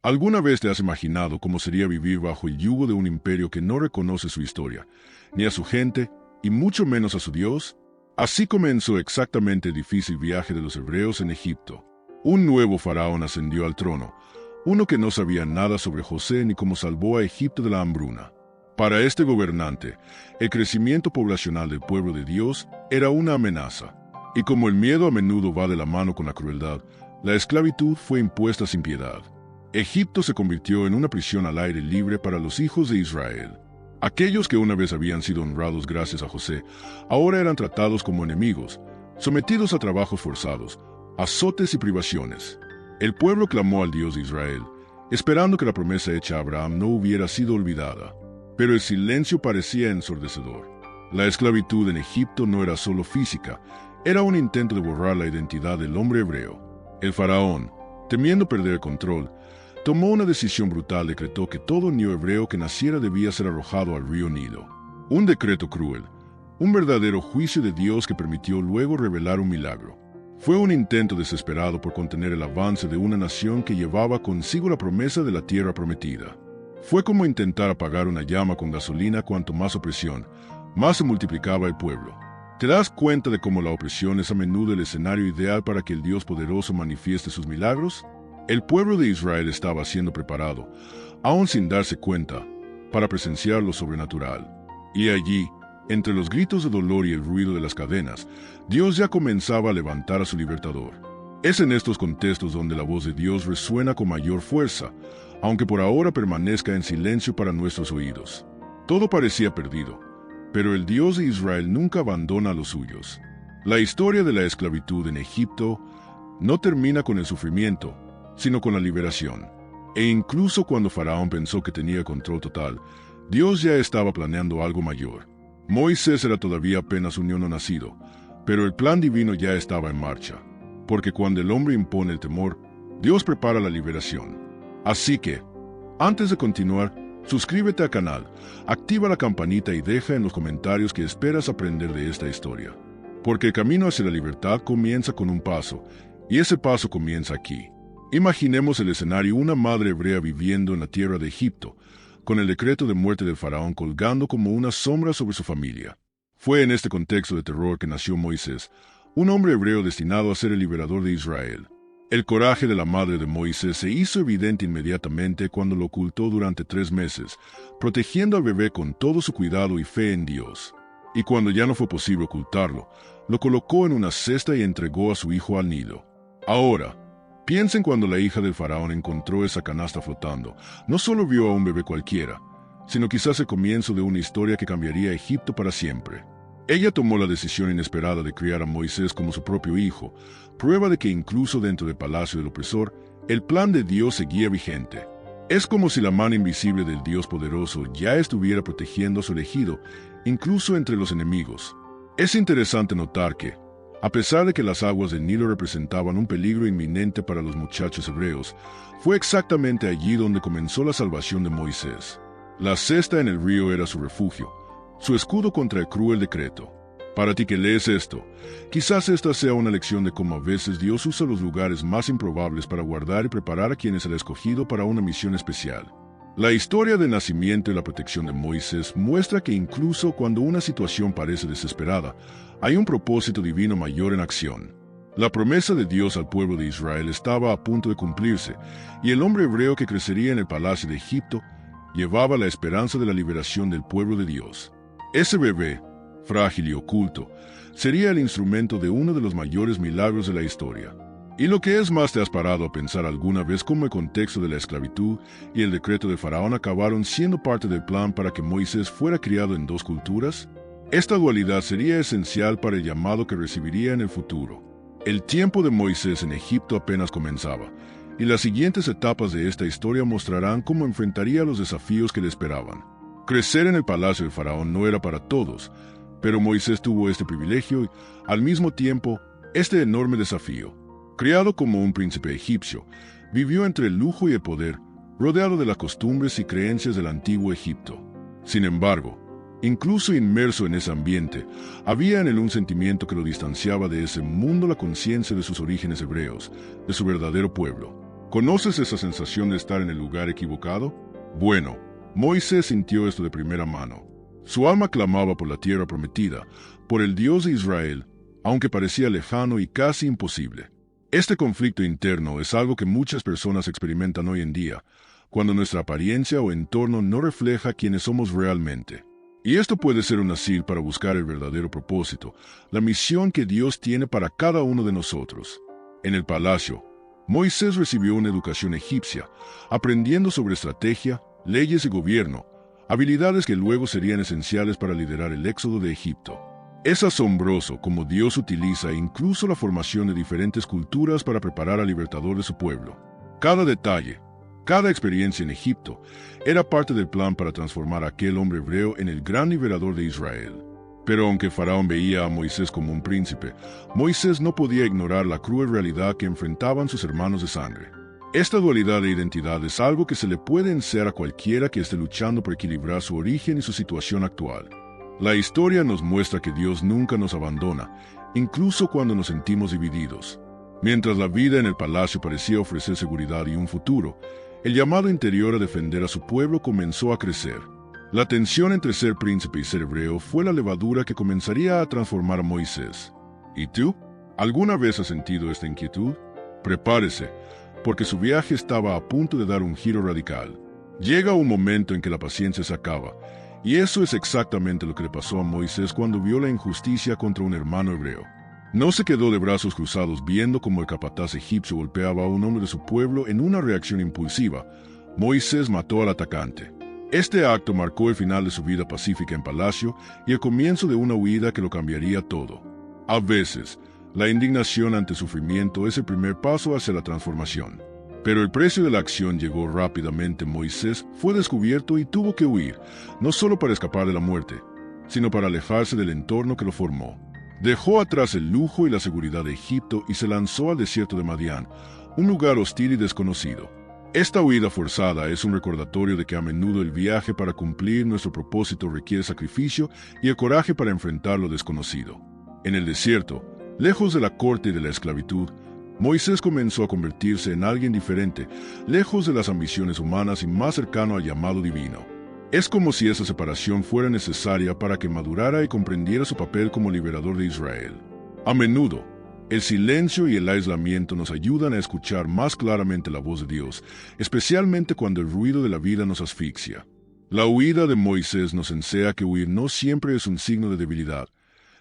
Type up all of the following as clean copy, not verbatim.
¿Alguna vez te has imaginado cómo sería vivir bajo el yugo de un imperio que no reconoce su historia, ni a su gente, y mucho menos a su Dios? Así comenzó exactamente el difícil viaje de los hebreos en Egipto. Un nuevo faraón ascendió al trono, uno que no sabía nada sobre José ni cómo salvó a Egipto de la hambruna. Para este gobernante, el crecimiento poblacional del pueblo de Dios era una amenaza. Y como el miedo a menudo va de la mano con la crueldad, la esclavitud fue impuesta sin piedad. Egipto se convirtió en una prisión al aire libre para los hijos de Israel. Aquellos que una vez habían sido honrados gracias a José, ahora eran tratados como enemigos, sometidos a trabajos forzados, azotes y privaciones. El pueblo clamó al Dios de Israel, esperando que la promesa hecha a Abraham no hubiera sido olvidada. Pero el silencio parecía ensordecedor. La esclavitud en Egipto no era solo física, era un intento de borrar la identidad del hombre hebreo. El faraón, temiendo perder el control, tomó una decisión brutal. Decretó que todo niño hebreo que naciera debía ser arrojado al río Nilo. Un decreto cruel, un verdadero juicio de Dios que permitió luego revelar un milagro. Fue un intento desesperado por contener el avance de una nación que llevaba consigo la promesa de la tierra prometida. Fue como intentar apagar una llama con gasolina. Cuanto más opresión, más se multiplicaba el pueblo. ¿Te das cuenta de cómo la opresión es a menudo el escenario ideal para que el Dios poderoso manifieste sus milagros? El pueblo de Israel estaba siendo preparado, aún sin darse cuenta, para presenciar lo sobrenatural. Y allí, entre los gritos de dolor y el ruido de las cadenas, Dios ya comenzaba a levantar a su libertador. Es en estos contextos donde la voz de Dios resuena con mayor fuerza, aunque por ahora permanezca en silencio para nuestros oídos. Todo parecía perdido, pero el Dios de Israel nunca abandona a los suyos. La historia de la esclavitud en Egipto no termina con el sufrimiento, sino con la liberación. E incluso cuando Faraón pensó que tenía control total, Dios ya estaba planeando algo mayor. Moisés era todavía apenas un niño no nacido, pero el plan divino ya estaba en marcha, porque cuando el hombre impone el temor, Dios prepara la liberación. Así que, antes de continuar, suscríbete al canal, activa la campanita y deja en los comentarios qué esperas aprender de esta historia. Porque el camino hacia la libertad comienza con un paso, y ese paso comienza aquí. Imaginemos el escenario: una madre hebrea viviendo en la tierra de Egipto, con el decreto de muerte del faraón colgando como una sombra sobre su familia. Fue en este contexto de terror que nació Moisés, un hombre hebreo destinado a ser el liberador de Israel. El coraje de la madre de Moisés se hizo evidente inmediatamente cuando lo ocultó durante 3 meses, protegiendo al bebé con todo su cuidado y fe en Dios. Y cuando ya no fue posible ocultarlo, lo colocó en una cesta y entregó a su hijo al Nilo. Ahora, piensen cuando la hija del faraón encontró esa canasta flotando. No solo vio a un bebé cualquiera, sino quizás el comienzo de una historia que cambiaría a Egipto para siempre. Ella tomó la decisión inesperada de criar a Moisés como su propio hijo, prueba de que incluso dentro del palacio del opresor, el plan de Dios seguía vigente. Es como si la mano invisible del Dios poderoso ya estuviera protegiendo a su elegido, incluso entre los enemigos. Es interesante notar que, a pesar de que las aguas del Nilo representaban un peligro inminente para los muchachos hebreos, fue exactamente allí donde comenzó la salvación de Moisés. La cesta en el río era su refugio, su escudo contra el cruel decreto. Para ti que lees esto, quizás esta sea una lección de cómo a veces Dios usa los lugares más improbables para guardar y preparar a quienes Él ha escogido para una misión especial. La historia del nacimiento y la protección de Moisés muestra que incluso cuando una situación parece desesperada, hay un propósito divino mayor en acción. La promesa de Dios al pueblo de Israel estaba a punto de cumplirse, y el hombre hebreo que crecería en el palacio de Egipto llevaba la esperanza de la liberación del pueblo de Dios. Ese bebé, frágil y oculto, sería el instrumento de uno de los mayores milagros de la historia. Y lo que es más, ¿te has parado a pensar alguna vez cómo el contexto de la esclavitud y el decreto de Faraón acabaron siendo parte del plan para que Moisés fuera criado en 2 culturas? Esta dualidad sería esencial para el llamado que recibiría en el futuro. El tiempo de Moisés en Egipto apenas comenzaba, y las siguientes etapas de esta historia mostrarán cómo enfrentaría los desafíos que le esperaban. Crecer en el palacio del faraón no era para todos, pero Moisés tuvo este privilegio y, al mismo tiempo, este enorme desafío. Criado como un príncipe egipcio, vivió entre el lujo y el poder, rodeado de las costumbres y creencias del antiguo Egipto. Sin embargo, incluso inmerso en ese ambiente, había en él un sentimiento que lo distanciaba de ese mundo: la conciencia de sus orígenes hebreos, de su verdadero pueblo. ¿Conoces esa sensación de estar en el lugar equivocado? Bueno, Moisés sintió esto de primera mano. Su alma clamaba por la tierra prometida, por el Dios de Israel, aunque parecía lejano y casi imposible. Este conflicto interno es algo que muchas personas experimentan hoy en día, cuando nuestra apariencia o entorno no refleja quiénes somos realmente. Y esto puede ser un asilo para buscar el verdadero propósito, la misión que Dios tiene para cada uno de nosotros. En el palacio, Moisés recibió una educación egipcia, aprendiendo sobre estrategia, leyes y gobierno, habilidades que luego serían esenciales para liderar el éxodo de Egipto. Es asombroso cómo Dios utiliza incluso la formación de diferentes culturas para preparar al libertador de su pueblo. Cada detalle, cada experiencia en Egipto, era parte del plan para transformar a aquel hombre hebreo en el gran liberador de Israel. Pero aunque Faraón veía a Moisés como un príncipe, Moisés no podía ignorar la cruel realidad que enfrentaban sus hermanos de sangre. Esta dualidad de identidad es algo que se le puede enseñar a cualquiera que esté luchando por equilibrar su origen y su situación actual. La historia nos muestra que Dios nunca nos abandona, incluso cuando nos sentimos divididos. Mientras la vida en el palacio parecía ofrecer seguridad y un futuro, el llamado interior a defender a su pueblo comenzó a crecer. La tensión entre ser príncipe y ser hebreo fue la levadura que comenzaría a transformar a Moisés. ¿Y tú? ¿Alguna vez has sentido esta inquietud? Prepárese, porque su viaje estaba a punto de dar un giro radical. Llega un momento en que la paciencia se acaba, y eso es exactamente lo que le pasó a Moisés cuando vio la injusticia contra un hermano hebreo. No se quedó de brazos cruzados viendo cómo el capataz egipcio golpeaba a un hombre de su pueblo en una reacción impulsiva. Moisés mató al atacante. Este acto marcó el final de su vida pacífica en palacio y el comienzo de una huida que lo cambiaría todo. A veces, la indignación ante sufrimiento es el primer paso hacia la transformación. Pero el precio de la acción llegó rápidamente. Moisés fue descubierto y tuvo que huir, no solo para escapar de la muerte, sino para alejarse del entorno que lo formó. Dejó atrás el lujo y la seguridad de Egipto y se lanzó al desierto de Madián, un lugar hostil y desconocido. Esta huida forzada es un recordatorio de que a menudo el viaje para cumplir nuestro propósito requiere sacrificio y el coraje para enfrentar lo desconocido. En el desierto, lejos de la corte y de la esclavitud, Moisés comenzó a convertirse en alguien diferente, lejos de las ambiciones humanas y más cercano al llamado divino. Es como si esa separación fuera necesaria para que madurara y comprendiera su papel como liberador de Israel. A menudo, el silencio y el aislamiento nos ayudan a escuchar más claramente la voz de Dios, especialmente cuando el ruido de la vida nos asfixia. La huida de Moisés nos enseña que huir no siempre es un signo de debilidad,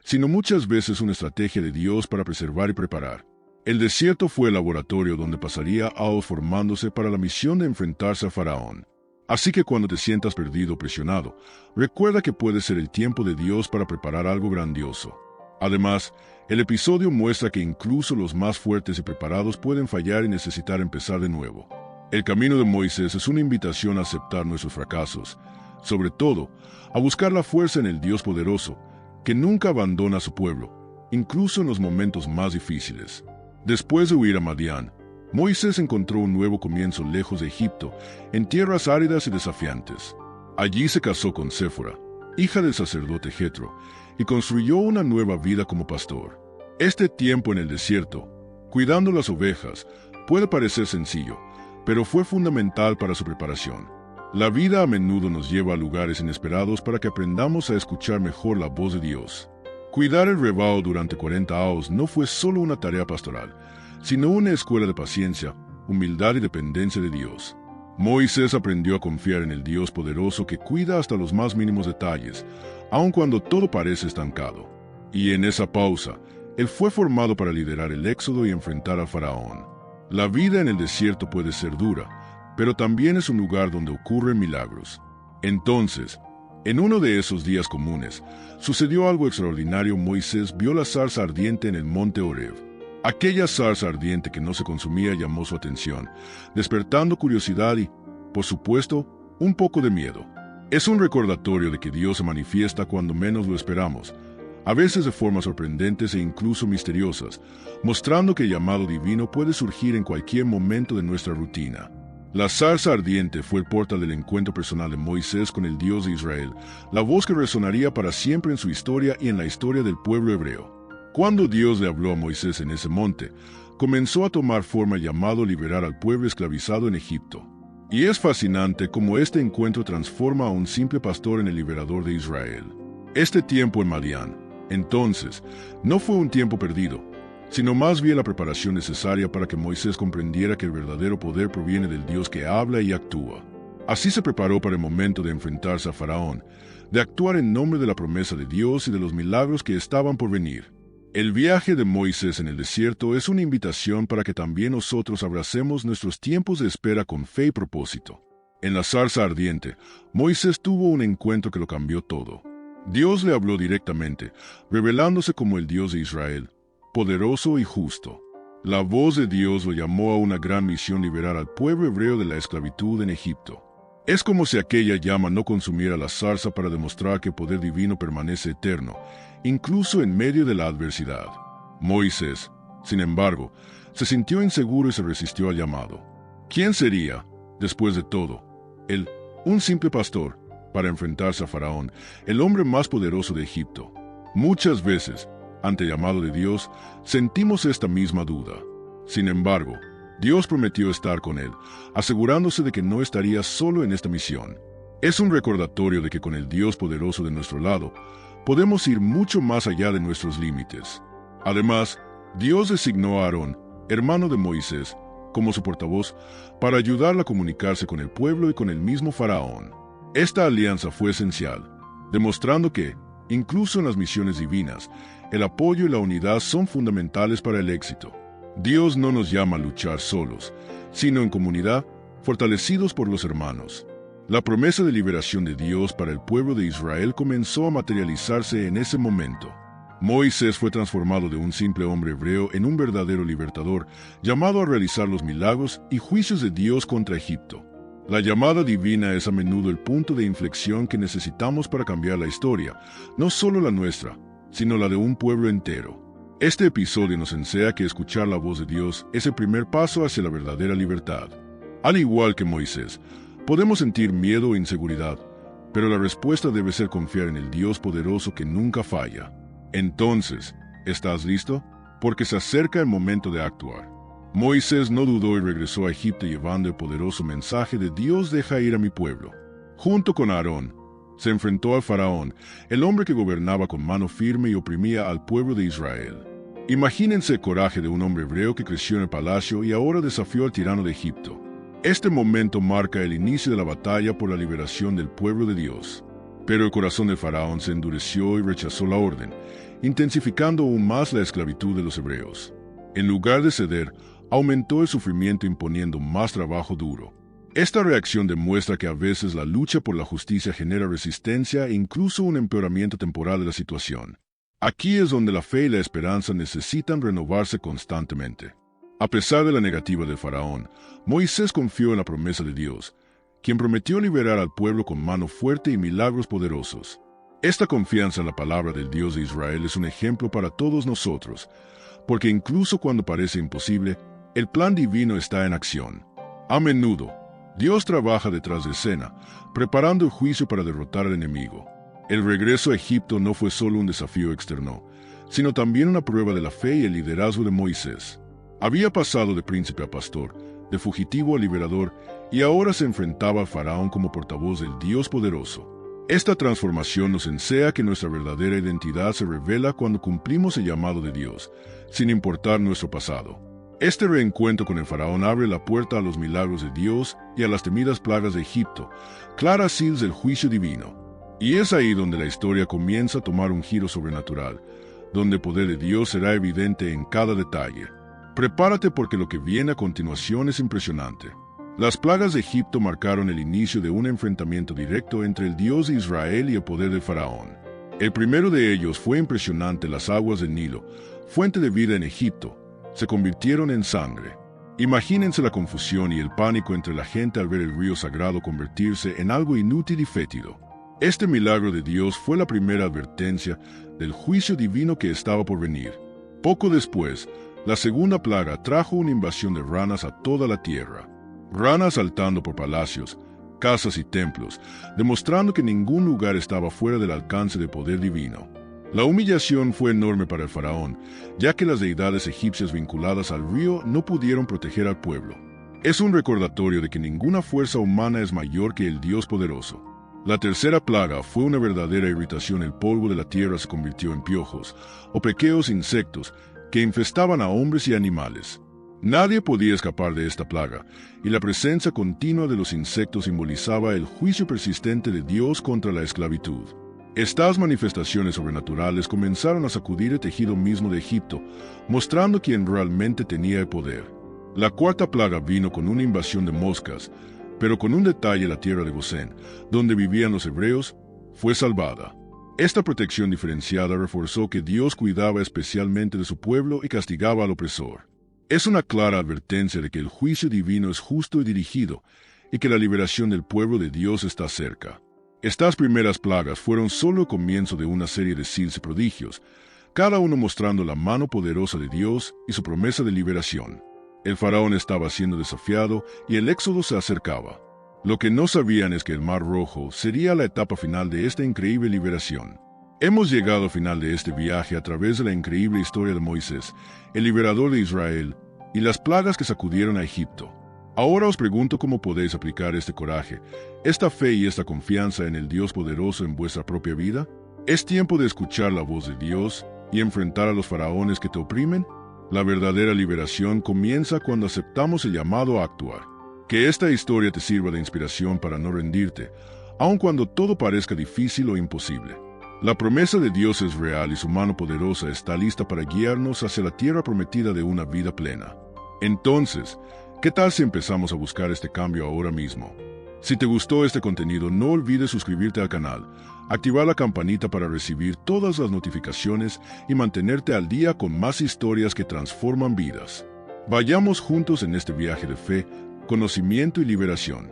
sino muchas veces una estrategia de Dios para preservar y preparar. El desierto fue el laboratorio donde pasaría años formándose para la misión de enfrentarse a Faraón. Así que cuando te sientas perdido o presionado, recuerda que puede ser el tiempo de Dios para preparar algo grandioso. Además, el episodio muestra que incluso los más fuertes y preparados pueden fallar y necesitar empezar de nuevo. El camino de Moisés es una invitación a aceptar nuestros fracasos, sobre todo, a buscar la fuerza en el Dios poderoso, que nunca abandona a su pueblo, incluso en los momentos más difíciles. Después de huir a Madián, Moisés encontró un nuevo comienzo lejos de Egipto, en tierras áridas y desafiantes. Allí se casó con Séfora, hija del sacerdote Jetro, y construyó una nueva vida como pastor. Este tiempo en el desierto, cuidando las ovejas, puede parecer sencillo, pero fue fundamental para su preparación. La vida a menudo nos lleva a lugares inesperados para que aprendamos a escuchar mejor la voz de Dios. Cuidar el rebaño durante 40 años no fue solo una tarea pastoral, sino una escuela de paciencia, humildad y dependencia de Dios. Moisés aprendió a confiar en el Dios poderoso que cuida hasta los más mínimos detalles, aun cuando todo parece estancado. Y en esa pausa, él fue formado para liderar el éxodo y enfrentar a Faraón. La vida en el desierto puede ser dura, pero también es un lugar donde ocurren milagros. Entonces, en uno de esos días comunes, sucedió algo extraordinario. Moisés vio la zarza ardiente en el monte Horeb. Aquella zarza ardiente que no se consumía llamó su atención, despertando curiosidad y, por supuesto, un poco de miedo. Es un recordatorio de que Dios se manifiesta cuando menos lo esperamos, a veces de formas sorprendentes e incluso misteriosas, mostrando que el llamado divino puede surgir en cualquier momento de nuestra rutina. La zarza ardiente fue el portal del encuentro personal de Moisés con el Dios de Israel, la voz que resonaría para siempre en su historia y en la historia del pueblo hebreo. Cuando Dios le habló a Moisés en ese monte, comenzó a tomar forma llamado liberar al pueblo esclavizado en Egipto. Y es fascinante cómo este encuentro transforma a un simple pastor en el liberador de Israel. Este tiempo en Madián, entonces, no fue un tiempo perdido, sino más bien la preparación necesaria para que Moisés comprendiera que el verdadero poder proviene del Dios que habla y actúa. Así se preparó para el momento de enfrentarse a Faraón, de actuar en nombre de la promesa de Dios y de los milagros que estaban por venir. El viaje de Moisés en el desierto es una invitación para que también nosotros abracemos nuestros tiempos de espera con fe y propósito. En la zarza ardiente, Moisés tuvo un encuentro que lo cambió todo. Dios le habló directamente, revelándose como el Dios de Israel, poderoso y justo. La voz de Dios lo llamó a una gran misión: liberar al pueblo hebreo de la esclavitud en Egipto. Es como si aquella llama no consumiera la zarza para demostrar que el poder divino permanece eterno, incluso en medio de la adversidad. Moisés, sin embargo, se sintió inseguro y se resistió al llamado. ¿Quién sería, después de todo, él, un simple pastor, para enfrentarse a Faraón, el hombre más poderoso de Egipto? Muchas veces, ante el llamado de Dios, sentimos esta misma duda. Sin embargo, Dios prometió estar con él, asegurándose de que no estaría solo en esta misión. Es un recordatorio de que con el Dios poderoso de nuestro lado, podemos ir mucho más allá de nuestros límites. Además, Dios designó a Aarón, hermano de Moisés, como su portavoz, para ayudarla a comunicarse con el pueblo y con el mismo Faraón. Esta alianza fue esencial, demostrando que, incluso en las misiones divinas, el apoyo y la unidad son fundamentales para el éxito. Dios no nos llama a luchar solos, sino en comunidad, fortalecidos por los hermanos. La promesa de liberación de Dios para el pueblo de Israel comenzó a materializarse en ese momento. Moisés fue transformado de un simple hombre hebreo en un verdadero libertador, llamado a realizar los milagros y juicios de Dios contra Egipto. La llamada divina es a menudo el punto de inflexión que necesitamos para cambiar la historia, no solo la nuestra, sino la de un pueblo entero. Este episodio nos enseña que escuchar la voz de Dios es el primer paso hacia la verdadera libertad. Al igual que Moisés, podemos sentir miedo e inseguridad, pero la respuesta debe ser confiar en el Dios poderoso que nunca falla. Entonces, ¿estás listo? Porque se acerca el momento de actuar. Moisés no dudó y regresó a Egipto llevando el poderoso mensaje de Dios: deja ir a mi pueblo. Junto con Aarón, se enfrentó al Faraón, el hombre que gobernaba con mano firme y oprimía al pueblo de Israel. Imagínense el coraje de un hombre hebreo que creció en el palacio y ahora desafió al tirano de Egipto. Este momento marca el inicio de la batalla por la liberación del pueblo de Dios. Pero el corazón del Faraón se endureció y rechazó la orden, intensificando aún más la esclavitud de los hebreos. En lugar de ceder, aumentó el sufrimiento imponiendo más trabajo duro. Esta reacción demuestra que a veces la lucha por la justicia genera resistencia e incluso un empeoramiento temporal de la situación. Aquí es donde la fe y la esperanza necesitan renovarse constantemente. A pesar de la negativa del Faraón, Moisés confió en la promesa de Dios, quien prometió liberar al pueblo con mano fuerte y milagros poderosos. Esta confianza en la palabra del Dios de Israel es un ejemplo para todos nosotros, porque incluso cuando parece imposible, el plan divino está en acción. A menudo, Dios trabaja detrás de escena, preparando el juicio para derrotar al enemigo. El regreso a Egipto no fue solo un desafío externo, sino también una prueba de la fe y el liderazgo de Moisés. Había pasado de príncipe a pastor, de fugitivo a liberador, y ahora se enfrentaba al Faraón como portavoz del Dios poderoso. Esta transformación nos enseña que nuestra verdadera identidad se revela cuando cumplimos el llamado de Dios, sin importar nuestro pasado. Este reencuentro con el Faraón abre la puerta a los milagros de Dios y a las temidas plagas de Egipto, claras señales del juicio divino. Y es ahí donde la historia comienza a tomar un giro sobrenatural, donde el poder de Dios será evidente en cada detalle. Prepárate porque lo que viene a continuación es impresionante. Las plagas de Egipto marcaron el inicio de un enfrentamiento directo entre el Dios de Israel y el poder del Faraón. El primero de ellos fue impresionante: las aguas del Nilo, fuente de vida en Egipto, se convirtieron en sangre. Imagínense la confusión y el pánico entre la gente al ver el río sagrado convertirse en algo inútil y fétido. Este milagro de Dios fue la primera advertencia del juicio divino que estaba por venir. Poco después, la segunda plaga trajo una invasión de ranas a toda la tierra. Ranas saltando por palacios, casas y templos, demostrando que ningún lugar estaba fuera del alcance del poder divino. La humillación fue enorme para el faraón, ya que las deidades egipcias vinculadas al río no pudieron proteger al pueblo. Es un recordatorio de que ninguna fuerza humana es mayor que el Dios poderoso. La tercera plaga fue una verdadera irritación. El polvo de la tierra se convirtió en piojos, o pequeños insectos, que infestaban a hombres y animales. Nadie podía escapar de esta plaga, y la presencia continua de los insectos simbolizaba el juicio persistente de Dios contra la esclavitud. Estas manifestaciones sobrenaturales comenzaron a sacudir el tejido mismo de Egipto, mostrando quién realmente tenía el poder. La cuarta plaga vino con una invasión de moscas, pero con un detalle: la tierra de Gosén, donde vivían los hebreos, fue salvada. Esta protección diferenciada reforzó que Dios cuidaba especialmente de su pueblo y castigaba al opresor. Es una clara advertencia de que el juicio divino es justo y dirigido, y que la liberación del pueblo de Dios está cerca. Estas primeras plagas fueron solo el comienzo de una serie de signos y prodigios, cada uno mostrando la mano poderosa de Dios y su promesa de liberación. El faraón estaba siendo desafiado y el éxodo se acercaba. Lo que no sabían es que el Mar Rojo sería la etapa final de esta increíble liberación. Hemos llegado al final de este viaje a través de la increíble historia de Moisés, el liberador de Israel, y las plagas que sacudieron a Egipto. Ahora os pregunto cómo podéis aplicar este coraje, esta fe y esta confianza en el Dios poderoso en vuestra propia vida. ¿Es tiempo de escuchar la voz de Dios y enfrentar a los faraones que te oprimen? La verdadera liberación comienza cuando aceptamos el llamado a actuar. Que esta historia te sirva de inspiración para no rendirte, aun cuando todo parezca difícil o imposible. La promesa de Dios es real y su mano poderosa está lista para guiarnos hacia la tierra prometida de una vida plena. Entonces, ¿qué tal si empezamos a buscar este cambio ahora mismo? Si te gustó este contenido, no olvides suscribirte al canal, activar la campanita para recibir todas las notificaciones y mantenerte al día con más historias que transforman vidas. Vayamos juntos en este viaje de fe, conocimiento y liberación.